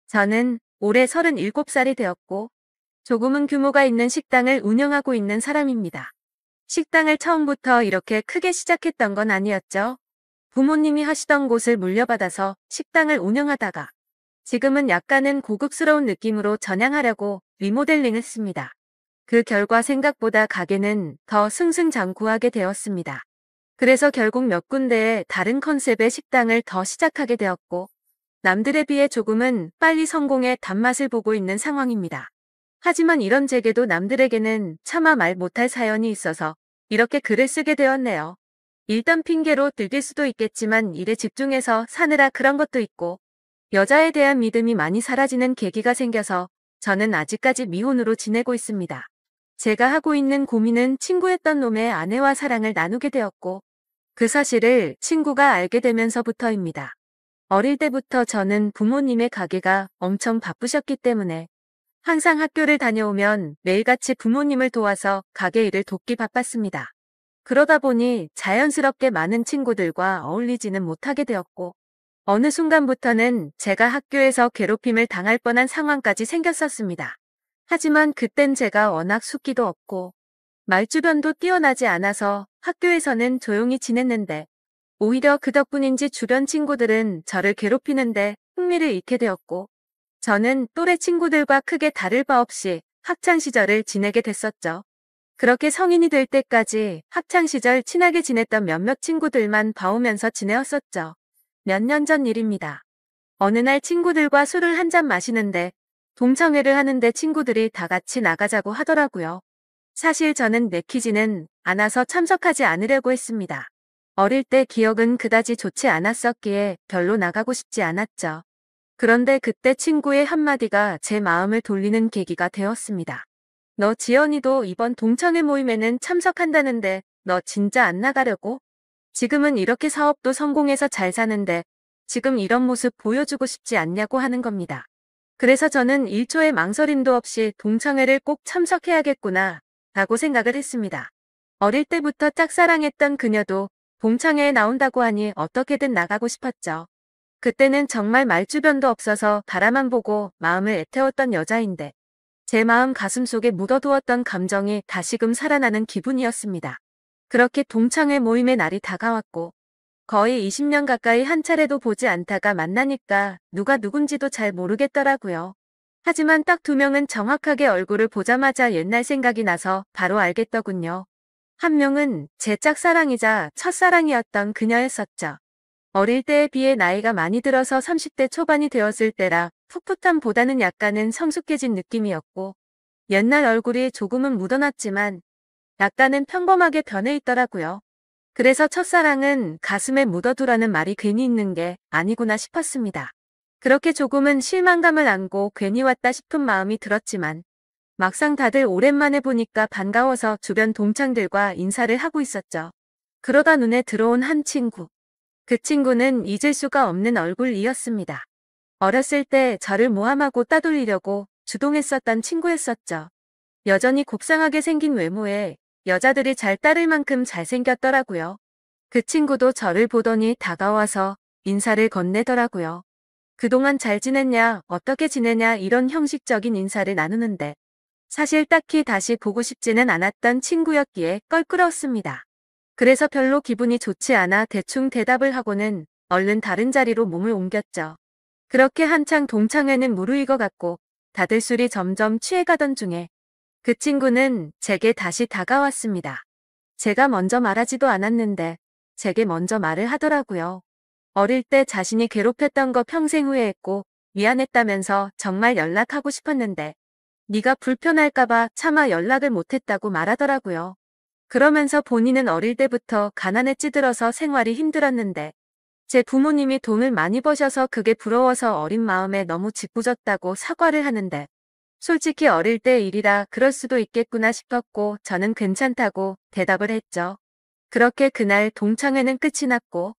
저는 올해 37살이 되었고 조금은 규모가 있는 식당을 운영하고 있는 사람입니다. 식당을 처음부터 이렇게 크게 시작했던 건 아니었죠. 부모님이 하시던 곳을 물려받아서 식당을 운영하다가 지금은 약간은 고급스러운 느낌으로 전향하려고 리모델링했습니다. 그 결과 생각보다 가게는 더 승승장구하게 되었습니다. 그래서 결국 몇 군데의 다른 컨셉의 식당을 더 시작하게 되었고 남들에 비해 조금은 빨리 성공의 단맛을 보고 있는 상황입니다. 하지만 이런 제게도 남들에게는 차마 말 못할 사연이 있어서 이렇게 글을 쓰게 되었네요. 일단 핑계로 들릴 수도 있겠지만 일에 집중해서 사느라 그런 것도 있고 여자에 대한 믿음이 많이 사라지는 계기가 생겨서 저는 아직까지 미혼으로 지내고 있습니다. 제가 하고 있는 고민은 친구였던 놈의 아내와 사랑을 나누게 되었고 그 사실을 친구가 알게 되면서부터입니다. 어릴 때부터 저는 부모님의 가게가 엄청 바쁘셨기 때문에 항상 학교를 다녀오면 매일같이 부모님을 도와서 가게 일을 돕기 바빴습니다. 그러다 보니 자연스럽게 많은 친구들과 어울리지는 못하게 되었고 어느 순간부터는 제가 학교에서 괴롭힘을 당할 뻔한 상황까지 생겼었습니다. 하지만 그땐 제가 워낙 숫기도 없고 말주변도 뛰어나지 않아서 학교에서는 조용히 지냈는데 오히려 그 덕분인지 주변 친구들은 저를 괴롭히는데 흥미를 잃게 되었고 저는 또래 친구들과 크게 다를 바 없이 학창시절을 지내게 됐었죠. 그렇게 성인이 될 때까지 학창시절 친하게 지냈던 몇몇 친구들만 봐오면서 지내었었죠. 몇 년 전 일입니다. 어느 날 친구들과 술을 한잔 마시는데 동창회를 하는데 친구들이 다 같이 나가자고 하더라고요. 사실 저는 내키지는 않아서 참석하지 않으려고 했습니다. 어릴 때 기억은 그다지 좋지 않았었기에 별로 나가고 싶지 않았죠. 그런데 그때 친구의 한마디가 제 마음을 돌리는 계기가 되었습니다. 너 지연이도 이번 동창회 모임에는 참석한다는데 너 진짜 안 나가려고? 지금은 이렇게 사업도 성공해서 잘 사는데 지금 이런 모습 보여주고 싶지 않냐고 하는 겁니다. 그래서 저는 1초의 망설임도 없이 동창회를 꼭 참석해야겠구나 라고 생각을 했습니다. 어릴 때부터 짝사랑했던 그녀도 동창회에 나온다고 하니 어떻게든 나가고 싶었죠. 그때는 정말 말주변도 없어서 바라만 보고 마음을 애태웠던 여자인데 제 마음 가슴속에 묻어두었던 감정이 다시금 살아나는 기분이었습니다. 그렇게 동창회 모임의 날이 다가왔고 거의 20년 가까이 한 차례도 보지 않다가 만나니까 누가 누군지도 잘 모르겠더라고요. 하지만 딱 2명은 정확하게 얼굴을 보자마자 옛날 생각이 나서 바로 알겠더군요. 한 명은 제 짝사랑이자 첫사랑이었던 그녀였었죠. 어릴 때에 비해 나이가 많이 들어서 30대 초반이 되었을 때라 풋풋함보다는 약간은 성숙해진 느낌이었고 옛날 얼굴이 조금은 묻어났지만 약간은 평범하게 변해 있더라고요. 그래서 첫사랑은 가슴에 묻어두라는 말이 괜히 있는 게 아니구나 싶었습니다. 그렇게 조금은 실망감을 안고 괜히 왔다 싶은 마음이 들었지만 막상 다들 오랜만에 보니까 반가워서 주변 동창들과 인사를 하고 있었죠. 그러다 눈에 들어온 한 친구. 그 친구는 잊을 수가 없는 얼굴이었습니다. 어렸을 때 저를 모함하고 따돌리려고 주동했었던 친구였었죠. 여전히 곱상하게 생긴 외모에 여자들이 잘 따를 만큼 잘생겼더라고요. 그 친구도 저를 보더니 다가와서 인사를 건네더라고요. 그동안 잘 지냈냐, 어떻게 지내냐 이런 형식적인 인사를 나누는데 사실 딱히 다시 보고 싶지는 않았던 친구였기에 껄끄러웠습니다. 그래서 별로 기분이 좋지 않아 대충 대답을 하고는 얼른 다른 자리로 몸을 옮겼죠. 그렇게 한창 동창회는 무르익어갔고 다들 술이 점점 취해가던 중에 그 친구는 제게 다시 다가왔습니다. 제가 먼저 말하지도 않았는데 제게 먼저 말을 하더라고요. 어릴 때 자신이 괴롭혔던 거 평생 후회했고 미안했다면서 정말 연락하고 싶었는데 네가 불편할까봐 차마 연락을 못했다고 말하더라고요. 그러면서 본인은 어릴 때부터 가난에 찌들어서 생활이 힘들었는데 제 부모님이 돈을 많이 버셔서 그게 부러워서 어린 마음에 너무 짓궂었다고 사과를 하는데 솔직히 어릴 때 일이라 그럴 수도 있겠구나 싶었고 저는 괜찮다고 대답을 했죠. 그렇게 그날 동창회는 끝이 났고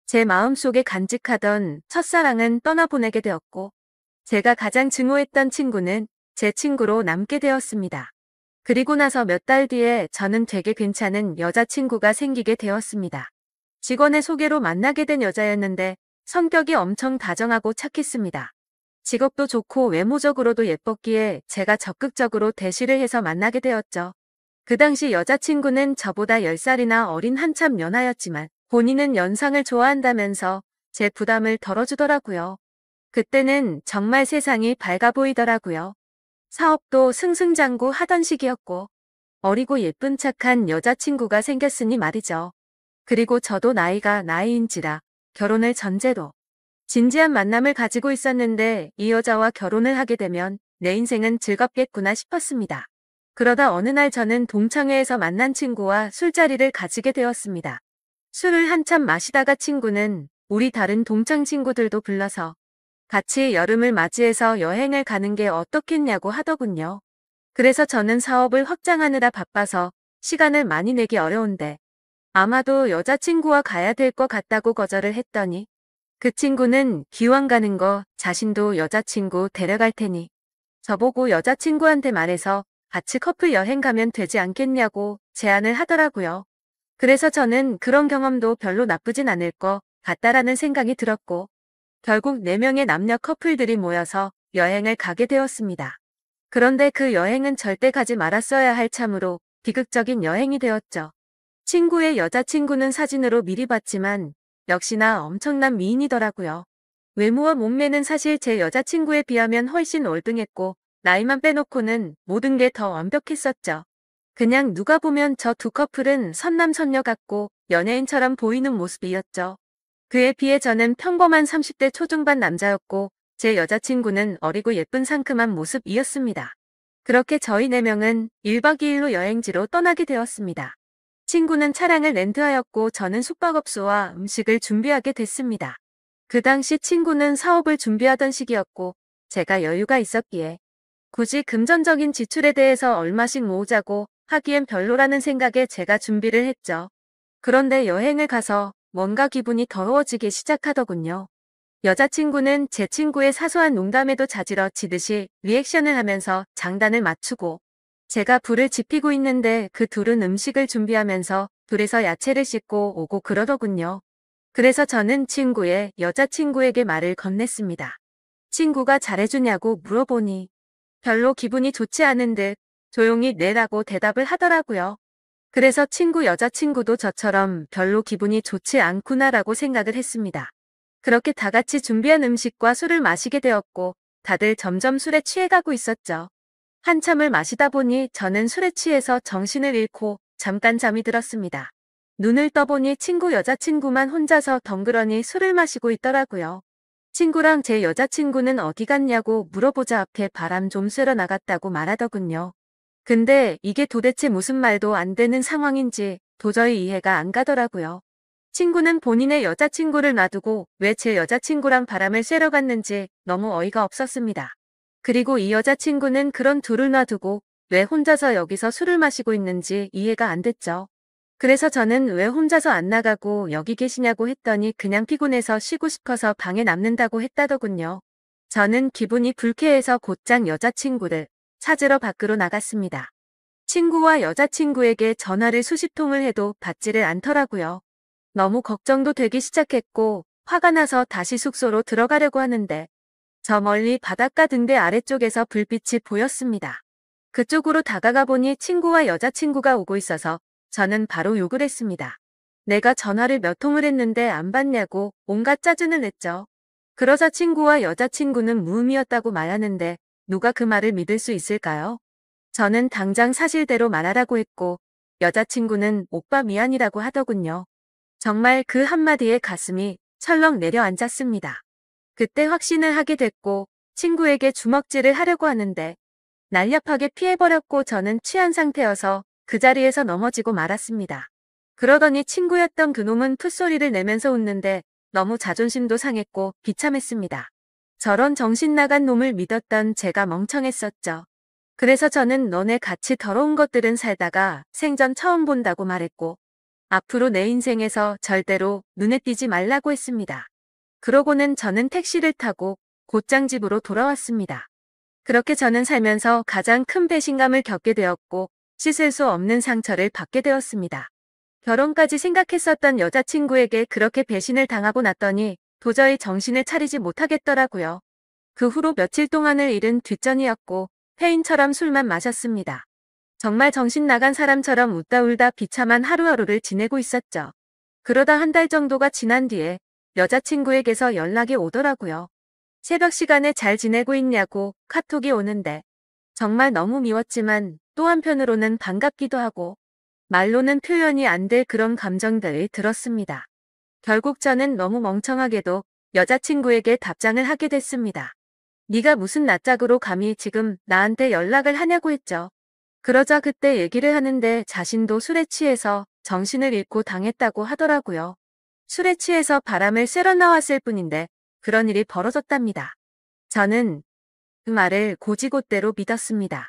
제 마음속에 간직하던 첫사랑은 떠나보내게 되었고 제가 가장 증오했던 친구는 제 친구로 남게 되었습니다. 그리고 나서 몇 달 뒤에 저는 되게 괜찮은 여자친구가 생기게 되었습니다. 직원의 소개로 만나게 된 여자였는데 성격이 엄청 다정하고 착했습니다. 직업도 좋고 외모적으로도 예뻤기에 제가 적극적으로 대시를 해서 만나게 되었죠. 그 당시 여자친구는 저보다 10살이나 어린 한참 연하였지만 본인은 연상을 좋아한다면서 제 부담을 덜어주더라고요. 그때는 정말 세상이 밝아 보이더라고요. 사업도 승승장구 하던 시기였고 어리고 예쁜 착한 여자친구가 생겼으니 말이죠. 그리고 저도 나이가 나이인지라 결혼을 전제로 진지한 만남을 가지고 있었는데 이 여자와 결혼을 하게 되면 내 인생은 즐겁겠구나 싶었습니다. 그러다 어느 날 저는 동창회에서 만난 친구와 술자리를 가지게 되었습니다. 술을 한참 마시다가 친구는 우리 다른 동창 친구들도 불러서 같이 여름을 맞이해서 여행을 가는 게 어떻겠냐고 하더군요. 그래서 저는 사업을 확장하느라 바빠서 시간을 많이 내기 어려운데 아마도 여자친구와 가야 될 것 같다고 거절을 했더니 그 친구는 기왕 가는 거 자신도 여자친구 데려갈 테니 저보고 여자친구한테 말해서 같이 커플 여행 가면 되지 않겠냐고 제안을 하더라고요. 그래서 저는 그런 경험도 별로 나쁘진 않을 것 같다라는 생각이 들었고 결국 4명의 남녀 커플들이 모여서 여행을 가게 되었습니다. 그런데 그 여행은 절대 가지 말았어야 할 참으로 비극적인 여행이 되었죠. 친구의 여자친구는 사진으로 미리 봤지만 역시나 엄청난 미인이더라고요. 외모와 몸매는 사실 제 여자친구에 비하면 훨씬 월등했고 나이만 빼놓고는 모든 게 더 완벽했었죠. 그냥 누가 보면 저 두 커플은 선남선녀 같고 연예인처럼 보이는 모습이었죠. 그에 비해 저는 평범한 30대 초중반 남자였고 제 여자친구는 어리고 예쁜 상큼한 모습이었습니다. 그렇게 저희 4명은 1박 2일로 여행지로 떠나게 되었습니다. 친구는 차량을 렌트하였고 저는 숙박업소와 음식을 준비하게 됐습니다. 그 당시 친구는 사업을 준비하던 시기였고 제가 여유가 있었기에 굳이 금전적인 지출에 대해서 얼마씩 모으자고 하기엔 별로라는 생각에 제가 준비를 했죠. 그런데 여행을 가서 뭔가 기분이 더러워지기 시작하더군요. 여자친구는 제 친구의 사소한 농담에도 자지러 지듯이 리액션을 하면서 장단을 맞추고 제가 불을 지피고 있는데 그 둘은 음식을 준비하면서 둘이서 야채를 씻고 오고 그러더군요. 그래서 저는 친구의 여자친구에게 말을 건넸습니다. 친구가 잘해주냐고 물어보니 별로 기분이 좋지 않은 듯 조용히 내라고 대답을 하더라고요. 그래서 친구 여자친구도 저처럼 별로 기분이 좋지 않구나라고 생각을 했습니다. 그렇게 다 같이 준비한 음식과 술을 마시게 되었고 다들 점점 술에 취해가고 있었죠. 한참을 마시다 보니 저는 술에 취해서 정신을 잃고 잠깐 잠이 들었습니다. 눈을 떠보니 친구 여자친구만 혼자서 덩그러니 술을 마시고 있더라고요. 친구랑 제 여자친구는 어디 갔냐고 물어보자 앞에 바람 좀 쐬러 나갔다고 말하더군요. 근데 이게 도대체 무슨 말도 안 되는 상황인지 도저히 이해가 안 가더라고요. 친구는 본인의 여자친구를 놔두고 왜 제 여자친구랑 바람을 쐬러 갔는지 너무 어이가 없었습니다. 그리고 이 여자친구는 그런 둘을 놔두고 왜 혼자서 여기서 술을 마시고 있는지 이해가 안 됐죠. 그래서 저는 왜 혼자서 안 나가고 여기 계시냐고 했더니 그냥 피곤해서 쉬고 싶어서 방에 남는다고 했다더군요. 저는 기분이 불쾌해서 곧장 여자친구를 찾으러 밖으로 나갔습니다. 친구와 여자친구에게 전화를 수십 통을 해도 받지를 않더라고요. 너무 걱정도 되기 시작했고 화가 나서 다시 숙소로 들어가려고 하는데 저 멀리 바닷가 등대 아래쪽에서 불빛이 보였습니다. 그쪽으로 다가가 보니 친구와 여자친구가 오고 있어서 저는 바로 욕을 했습니다. 내가 전화를 몇 통을 했는데 안 받냐고 온갖 짜증을 냈죠. 그러자 친구와 여자친구는 무음이었다고 말하는데 누가 그 말을 믿을 수 있을까요? 저는 당장 사실대로 말하라고 했고 여자친구는 오빠 미안이라고 하더군요. 정말 그 한마디에 가슴이 철렁 내려앉았습니다. 그때 확신을 하게 됐고 친구에게 주먹질을 하려고 하는데 날렵하게 피해버렸고 저는 취한 상태여서 그 자리에서 넘어지고 말았습니다. 그러더니 친구였던 그놈은 풋소리를 내면서 웃는데 너무 자존심도 상했고 비참했습니다. 저런 정신 나간 놈을 믿었던 제가 멍청했었죠. 그래서 저는 너네 같이 더러운 것들은 살다가 생전 처음 본다고 말했고 앞으로 내 인생에서 절대로 눈에 띄지 말라고 했습니다. 그러고는 저는 택시를 타고 곧장 집으로 돌아왔습니다. 그렇게 저는 살면서 가장 큰 배신감을 겪게 되었고 씻을 수 없는 상처를 받게 되었습니다. 결혼까지 생각했었던 여자친구에게 그렇게 배신을 당하고 났더니 도저히 정신을 차리지 못하겠더라고요. 그 후로 며칠 동안을 잃은 뒷전이었고 페인처럼 술만 마셨습니다. 정말 정신 나간 사람처럼 웃다 울다 비참한 하루하루를 지내고 있었죠. 그러다 한 달 정도가 지난 뒤에 여자친구에게서 연락이 오더라고요. 새벽 시간에 잘 지내고 있냐고 카톡이 오는데 정말 너무 미웠지만 또 한편으로는 반갑기도 하고 말로는 표현이 안 될 그런 감정들이 들었습니다. 결국 저는 너무 멍청하게도 여자친구에게 답장을 하게 됐습니다. 네가 무슨 낯짝으로 감히 지금 나한테 연락을 하냐고 했죠. 그러자 그때 얘기를 하는데 자신도 술에 취해서 정신을 잃고 당했다고 하더라고요. 술에 취해서 바람을 쐬러 나왔을 뿐인데 그런 일이 벌어졌답니다. 저는 그 말을 고지곳대로 믿었습니다.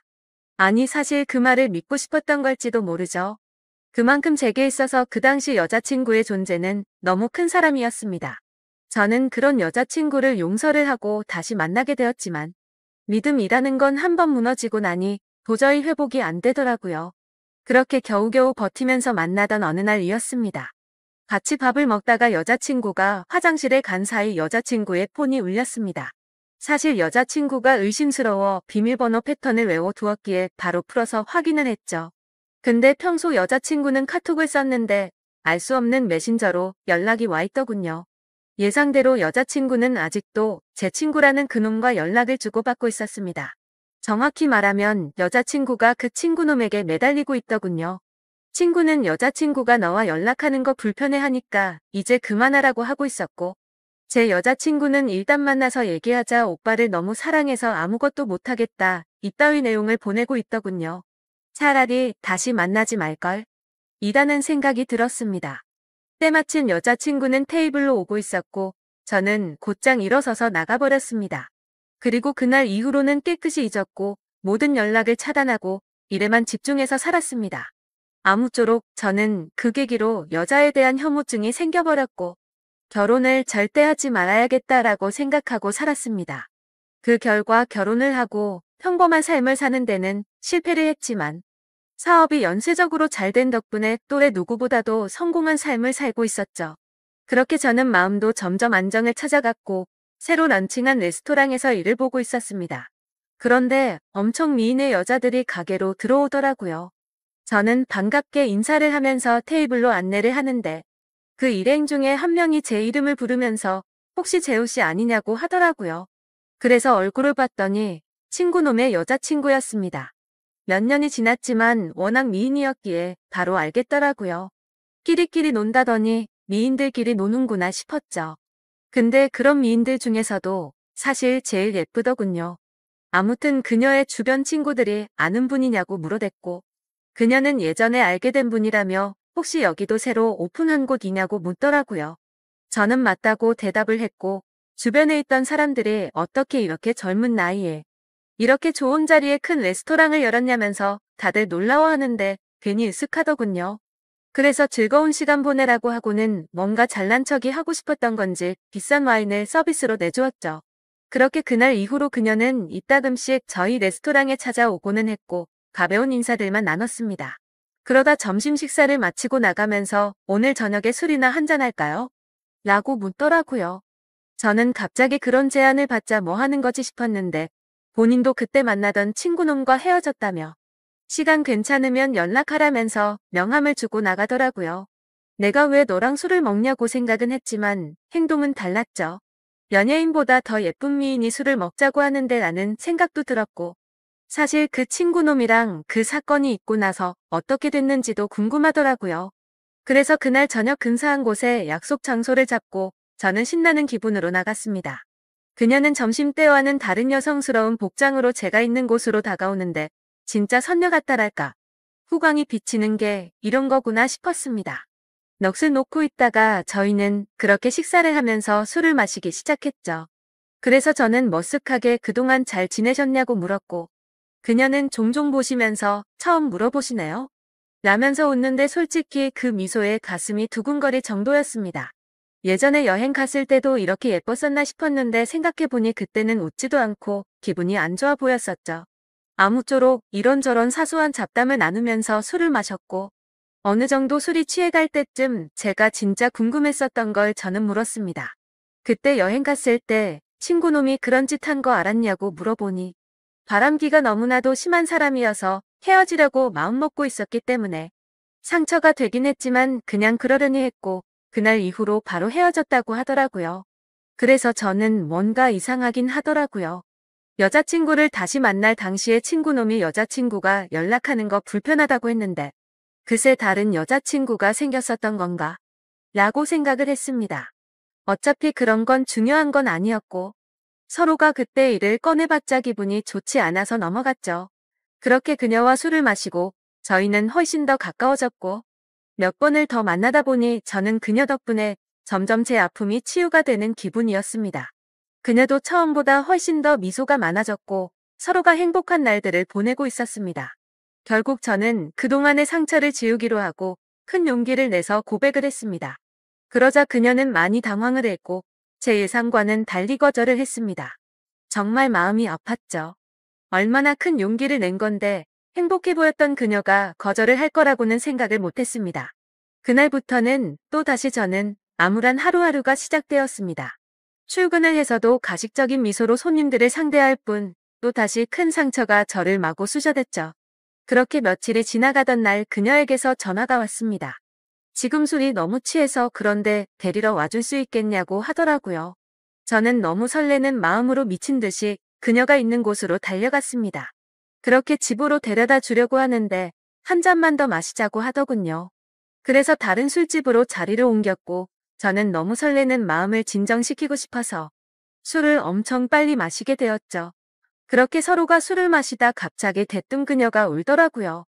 아니 사실 그 말을 믿고 싶었던 걸지도 모르죠. 그만큼 제게 있어서 그 당시 여자친구의 존재는 너무 큰 사람이었습니다. 저는 그런 여자친구를 용서를 하고 다시 만나게 되었지만 믿음이라는 건 한 번 무너지고 나니 도저히 회복이 안 되더라고요. 그렇게 겨우겨우 버티면서 만나던 어느 날이었습니다. 같이 밥을 먹다가 여자친구가 화장실에 간 사이 여자친구의 폰이 울렸습니다. 사실 여자친구가 의심스러워 비밀번호 패턴을 외워두었기에 바로 풀어서 확인을 했죠. 근데 평소 여자친구는 카톡을 썼는데 알 수 없는 메신저로 연락이 와 있더군요. 예상대로 여자친구는 아직도 제 친구라는 그놈과 연락을 주고받고 있었습니다. 정확히 말하면 여자친구가 그 친구놈에게 매달리고 있더군요. 친구는 여자친구가 너와 연락하는 거 불편해하니까 이제 그만하라고 하고 있었고 제 여자친구는 일단 만나서 얘기하자 오빠를 너무 사랑해서 아무것도 못하겠다 이따위 내용을 보내고 있더군요. 차라리 다시 만나지 말걸. 이라는 생각이 들었습니다. 때마침 여자친구는 테이블로 오고 있었고 저는 곧장 일어서서 나가버렸습니다. 그리고 그날 이후로는 깨끗이 잊었고 모든 연락을 차단하고 일에만 집중해서 살았습니다. 아무쪼록 저는 그 계기로 여자에 대한 혐오증이 생겨버렸고 결혼을 절대 하지 말아야겠다라고 생각하고 살았습니다. 그 결과 결혼을 하고 평범한 삶을 사는 데는 실패를 했지만 사업이 연쇄적으로 잘 된 덕분에 또래 누구보다도 성공한 삶을 살고 있었죠. 그렇게 저는 마음도 점점 안정을 찾아갔고 새로 런칭한 레스토랑에서 일을 보고 있었습니다. 그런데 엄청 미인의 여자들이 가게로 들어오더라고요. 저는 반갑게 인사를 하면서 테이블로 안내를 하는데 그 일행 중에 한 명이 제 이름을 부르면서 혹시 재우 씨 아니냐고 하더라고요. 그래서 얼굴을 봤더니 친구놈의 여자친구였습니다. 몇 년이 지났지만 워낙 미인이었기에 바로 알겠더라고요. 끼리끼리 논다더니 미인들끼리 노는구나 싶었죠. 근데 그런 미인들 중에서도 사실 제일 예쁘더군요. 아무튼 그녀의 주변 친구들이 아는 분이냐고 물어댔고 그녀는 예전에 알게 된 분이라며 혹시 여기도 새로 오픈한 곳이냐고 묻더라고요. 저는 맞다고 대답을 했고 주변에 있던 사람들이 어떻게 이렇게 젊은 나이에 이렇게 좋은 자리에 큰 레스토랑을 열었냐면서 다들 놀라워하는데 괜히 으쓱하더군요. 그래서 즐거운 시간 보내라고 하고는 뭔가 잘난 척이 하고 싶었던 건지 비싼 와인을 서비스로 내주었죠. 그렇게 그날 이후로 그녀는 이따금씩 저희 레스토랑에 찾아오고는 했고 가벼운 인사들만 나눴습니다. 그러다 점심 식사를 마치고 나가면서 오늘 저녁에 술이나 한잔할까요? 라고 묻더라고요. 저는 갑자기 그런 제안을 받자 뭐 하는 거지 싶었는데 본인도 그때 만나던 친구놈과 헤어졌다며 시간 괜찮으면 연락하라면서 명함을 주고 나가더라고요. 내가 왜 너랑 술을 먹냐고 생각은 했지만 행동은 달랐죠. 연예인보다 더 예쁜 미인이 술을 먹자고 하는데 라는 생각도 들었고 사실 그 친구놈이랑 그 사건이 있고 나서 어떻게 됐는지도 궁금하더라고요. 그래서 그날 저녁 근사한 곳에 약속 장소를 잡고 저는 신나는 기분으로 나갔습니다. 그녀는 점심때와는 다른 여성스러운 복장으로 제가 있는 곳으로 다가오는데 진짜 선녀 같다랄까. 후광이 비치는 게 이런 거구나 싶었습니다. 넋을 놓고 있다가 저희는 그렇게 식사를 하면서 술을 마시기 시작했죠. 그래서 저는 머쓱하게 그동안 잘 지내셨냐고 물었고 그녀는 종종 보시면서 처음 물어보시네요. 라면서 웃는데 솔직히 그 미소에 가슴이 두근거릴 정도였습니다. 예전에 여행 갔을 때도 이렇게 예뻤었나 싶었는데 생각해보니 그때는 웃지도 않고 기분이 안 좋아 보였었죠. 아무쪼록 이런저런 사소한 잡담을 나누면서 술을 마셨고 어느 정도 술이 취해갈 때쯤 제가 진짜 궁금했었던 걸 저는 물었습니다. 그때 여행 갔을 때 친구놈이 그런 짓 한 거 알았냐고 물어보니 바람기가 너무나도 심한 사람이어서 헤어지려고 마음먹고 있었기 때문에 상처가 되긴 했지만 그냥 그러려니 했고 그날 이후로 바로 헤어졌다고 하더라고요. 그래서 저는 뭔가 이상하긴 하더라고요. 여자친구를 다시 만날 당시에 친구놈이 여자친구가 연락하는 거 불편하다고 했는데 그새 다른 여자친구가 생겼었던 건가? 라고 생각을 했습니다. 어차피 그런 건 중요한 건 아니었고 서로가 그때 일을 꺼내봤자 기분이 좋지 않아서 넘어갔죠. 그렇게 그녀와 술을 마시고 저희는 훨씬 더 가까워졌고 몇 번을 더 만나다 보니 저는 그녀 덕분에 점점 제 아픔이 치유가 되는 기분이었습니다. 그녀도 처음보다 훨씬 더 미소가 많아졌고 서로가 행복한 날들을 보내고 있었습니다. 결국 저는 그동안의 상처를 지우기로 하고 큰 용기를 내서 고백을 했습니다. 그러자 그녀는 많이 당황을 했고 제 예상과는 달리 거절을 했습니다. 정말 마음이 아팠죠. 얼마나 큰 용기를 낸 건데 행복해 보였던 그녀가 거절을 할 거라고는 생각을 못했습니다. 그날부터는 또다시 저는 암울한 하루하루가 시작되었습니다. 출근을 해서도 가식적인 미소로 손님들을 상대할 뿐 또다시 큰 상처가 저를 마구 쑤셔댔죠. 그렇게 며칠이 지나가던 날 그녀에게서 전화가 왔습니다. 지금 술이 너무 취해서 그런데 데리러 와줄 수 있겠냐고 하더라고요. 저는 너무 설레는 마음으로 미친 듯이 그녀가 있는 곳으로 달려갔습니다. 그렇게 집으로 데려다 주려고 하는데 한 잔만 더 마시자고 하더군요. 그래서 다른 술집으로 자리를 옮겼고 저는 너무 설레는 마음을 진정시키고 싶어서 술을 엄청 빨리 마시게 되었죠. 그렇게 서로가 술을 마시다 갑자기 대뜸 그녀가 울더라고요.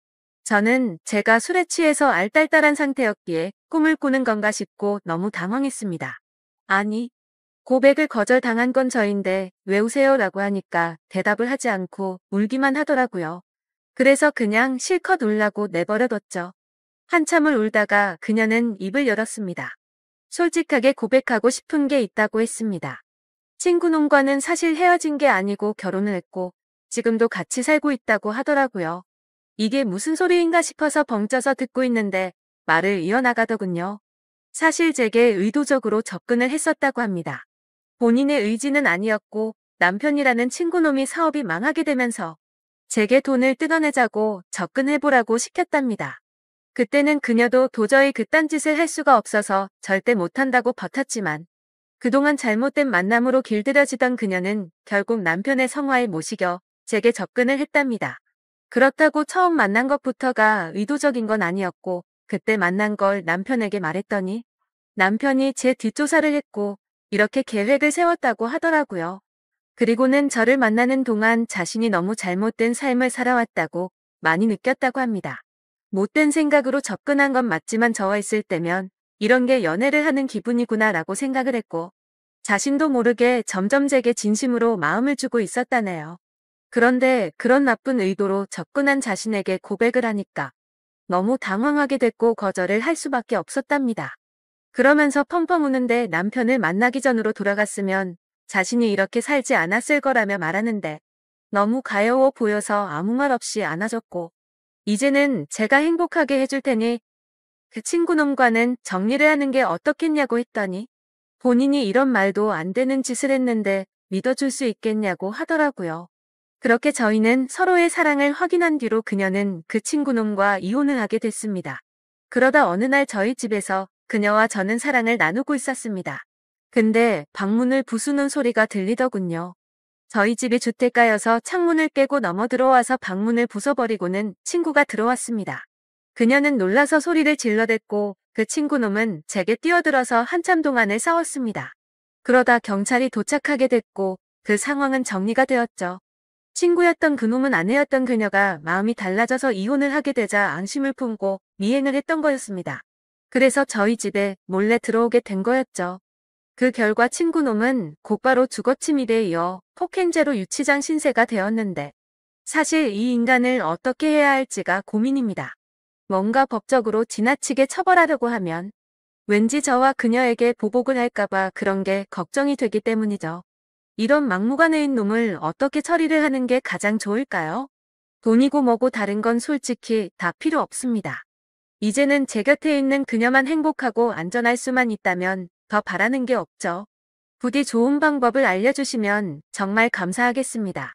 저는 제가 술에 취해서 알딸딸한 상태였기에 꿈을 꾸는 건가 싶고 너무 당황했습니다. 아니, 고백을 거절당한 건 저인데 왜 우세요? 라고 하니까 대답을 하지 않고 울기만 하더라고요. 그래서 그냥 실컷 울라고 내버려뒀죠. 한참을 울다가 그녀는 입을 열었습니다. 솔직하게 고백하고 싶은 게 있다고 했습니다. 친구놈과는 사실 헤어진 게 아니고 결혼을 했고 지금도 같이 살고 있다고 하더라고요. 이게 무슨 소리인가 싶어서 벙쪄서 듣고 있는데 말을 이어나가더군요. 사실 제게 의도적으로 접근을 했었다고 합니다. 본인의 의지는 아니었고 남편이라는 친구놈이 사업이 망하게 되면서 제게 돈을 뜯어내자고 접근해보라고 시켰답니다. 그때는 그녀도 도저히 그딴 짓을 할 수가 없어서 절대 못한다고 버텼지만 그동안 잘못된 만남으로 길들여지던 그녀는 결국 남편의 성화에 못 이겨 제게 접근을 했답니다. 그렇다고 처음 만난 것부터가 의도적인 건 아니었고 그때 만난 걸 남편에게 말했더니 남편이 제 뒷조사를 했고 이렇게 계획을 세웠다고 하더라고요. 그리고는 저를 만나는 동안 자신이 너무 잘못된 삶을 살아왔다고 많이 느꼈다고 합니다. 못된 생각으로 접근한 건 맞지만 저와 있을 때면 이런 게 연애를 하는 기분이구나 라고 생각을 했고 자신도 모르게 점점 제게 진심으로 마음을 주고 있었다네요. 그런데 그런 나쁜 의도로 접근한 자신에게 고백을 하니까 너무 당황하게 됐고 거절을 할 수밖에 없었답니다. 그러면서 펑펑 우는데 남편을 만나기 전으로 돌아갔으면 자신이 이렇게 살지 않았을 거라며 말하는데 너무 가여워 보여서 아무 말 없이 안아줬고 이제는 제가 행복하게 해줄 테니 그 친구놈과는 정리를 하는 게 어떻겠냐고 했더니 본인이 이런 말도 안 되는 짓을 했는데 믿어줄 수 있겠냐고 하더라고요. 그렇게 저희는 서로의 사랑을 확인한 뒤로 그녀는 그 친구놈과 이혼을 하게 됐습니다. 그러다 어느 날 저희 집에서 그녀와 저는 사랑을 나누고 있었습니다. 근데 방문을 부수는 소리가 들리더군요. 저희 집이 주택가여서 창문을 깨고 넘어 들어와서 방문을 부숴버리고는 친구가 들어왔습니다. 그녀는 놀라서 소리를 질러댔고 그 친구놈은 제게 뛰어들어서 한참 동안을 싸웠습니다. 그러다 경찰이 도착하게 됐고 그 상황은 정리가 되었죠. 친구였던 그놈은 아내였던 그녀가 마음이 달라져서 이혼을 하게 되자 앙심을 품고 미행을 했던 거였습니다. 그래서 저희 집에 몰래 들어오게 된 거였죠. 그 결과 친구놈은 곧바로 주거침입에 이어 폭행죄로 유치장 신세가 되었는데 사실 이 인간을 어떻게 해야 할지가 고민입니다. 뭔가 법적으로 지나치게 처벌하려고 하면 왠지 저와 그녀에게 보복을 할까봐 그런 게 걱정이 되기 때문이죠. 이런 막무가내인 놈을 어떻게 처리를 하는 게 가장 좋을까요? 돈이고 뭐고 다른 건 솔직히 다 필요 없습니다. 이제는 제 곁에 있는 그녀만 행복하고 안전할 수만 있다면 더 바라는 게 없죠. 부디 좋은 방법을 알려주시면 정말 감사하겠습니다.